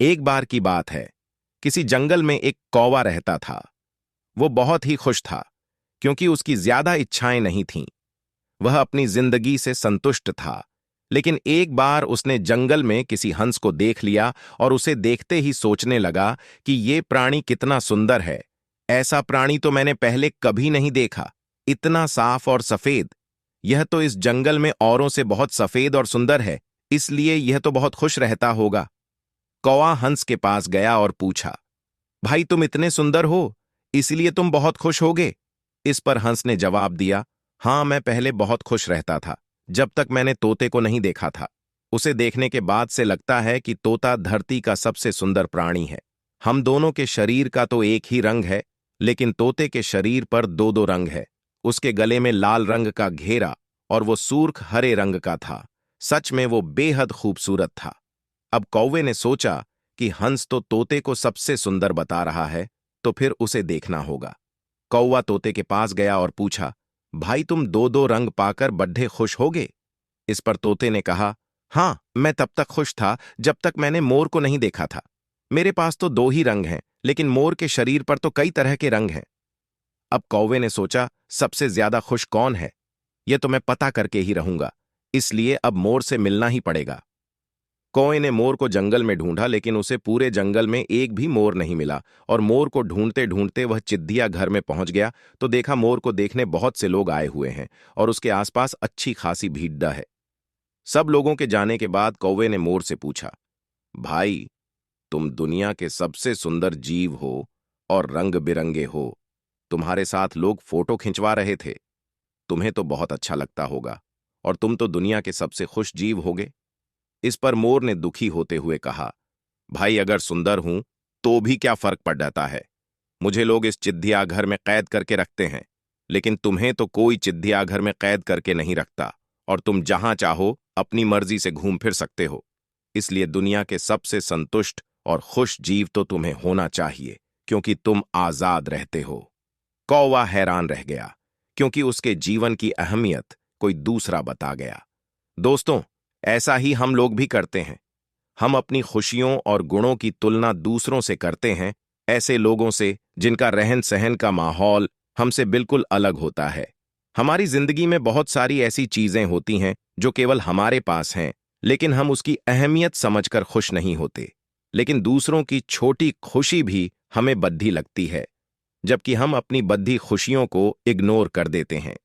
एक बार की बात है। किसी जंगल में एक कौवा रहता था। वो बहुत ही खुश था, क्योंकि उसकी ज्यादा इच्छाएं नहीं थीं। वह अपनी जिंदगी से संतुष्ट था। लेकिन एक बार उसने जंगल में किसी हंस को देख लिया और उसे देखते ही सोचने लगा कि ये प्राणी कितना सुंदर है। ऐसा प्राणी तो मैंने पहले कभी नहीं देखा। इतना साफ और सफेद। यह तो इस जंगल में औरों से बहुत सफेद और सुंदर है, इसलिए यह तो बहुत खुश रहता होगा। कौवा हंस के पास गया और पूछा, भाई तुम इतने सुंदर हो, इसलिए तुम बहुत खुश होगे? इस पर हंस ने जवाब दिया, हाँ, मैं पहले बहुत खुश रहता था, जब तक मैंने तोते को नहीं देखा था। उसे देखने के बाद से लगता है कि तोता धरती का सबसे सुंदर प्राणी है। हम दोनों के शरीर का तो एक ही रंग है, लेकिन तोते के शरीर पर दो दो रंग है। उसके गले में लाल रंग का घेरा और वो सूर्ख हरे रंग का था। सच में वो बेहद खूबसूरत था। अब कौवे ने सोचा कि हंस तो तोते को सबसे सुंदर बता रहा है, तो फिर उसे देखना होगा। कौवा तोते के पास गया और पूछा, भाई तुम दो दो रंग पाकर बड्ढे खुश होगे? इस पर तोते ने कहा, हाँ, मैं तब तक खुश था जब तक मैंने मोर को नहीं देखा था। मेरे पास तो दो ही रंग हैं, लेकिन मोर के शरीर पर तो कई तरह के रंग हैं। अब कौवे ने सोचा, सबसे ज्यादा खुश कौन है? यह तो मैं पता करके ही रहूंगा, इसलिए अब मोर से मिलना ही पड़ेगा। कौवे ने मोर को जंगल में ढूंढा, लेकिन उसे पूरे जंगल में एक भी मोर नहीं मिला। और मोर को ढूंढते ढूंढते वह चिड़िया घर में पहुंच गया तो देखा मोर को देखने बहुत से लोग आए हुए हैं और उसके आसपास अच्छी खासी भीड़ है। सब लोगों के जाने के बाद कौवे ने मोर से पूछा, भाई, तुम दुनिया के सबसे सुंदर जीव हो और रंग बिरंगे हो। तुम्हारे साथ लोग फोटो खिंचवा रहे थे। तुम्हें तो बहुत अच्छा लगता होगा, और तुम तो दुनिया के सबसे खुश जीव होगे। इस पर मोर ने दुखी होते हुए कहा, भाई, अगर सुंदर हूं तो भी क्या फर्क पड़ जाता है? मुझे लोग इस चिड़ियाघर में कैद करके रखते हैं, लेकिन तुम्हें तो कोई चिड़ियाघर में कैद करके नहीं रखता, और तुम जहां चाहो अपनी मर्जी से घूम फिर सकते हो। इसलिए दुनिया के सबसे संतुष्ट और खुश जीव तो तुम्हें होना चाहिए, क्योंकि तुम आजाद रहते हो। कौवा हैरान रह गया, क्योंकि उसके जीवन की अहमियत कोई दूसरा बता गया। दोस्तों, ऐसा ही हम लोग भी करते हैं। हम अपनी खुशियों और गुणों की तुलना दूसरों से करते हैं, ऐसे लोगों से जिनका रहन सहन का माहौल हमसे बिल्कुल अलग होता है। हमारी जिंदगी में बहुत सारी ऐसी चीजें होती हैं जो केवल हमारे पास हैं, लेकिन हम उसकी अहमियत समझकर खुश नहीं होते। लेकिन दूसरों की छोटी खुशी भी हमें बद्धी लगती है, जबकि हम अपनी बद्धी खुशियों को इग्नोर कर देते हैं।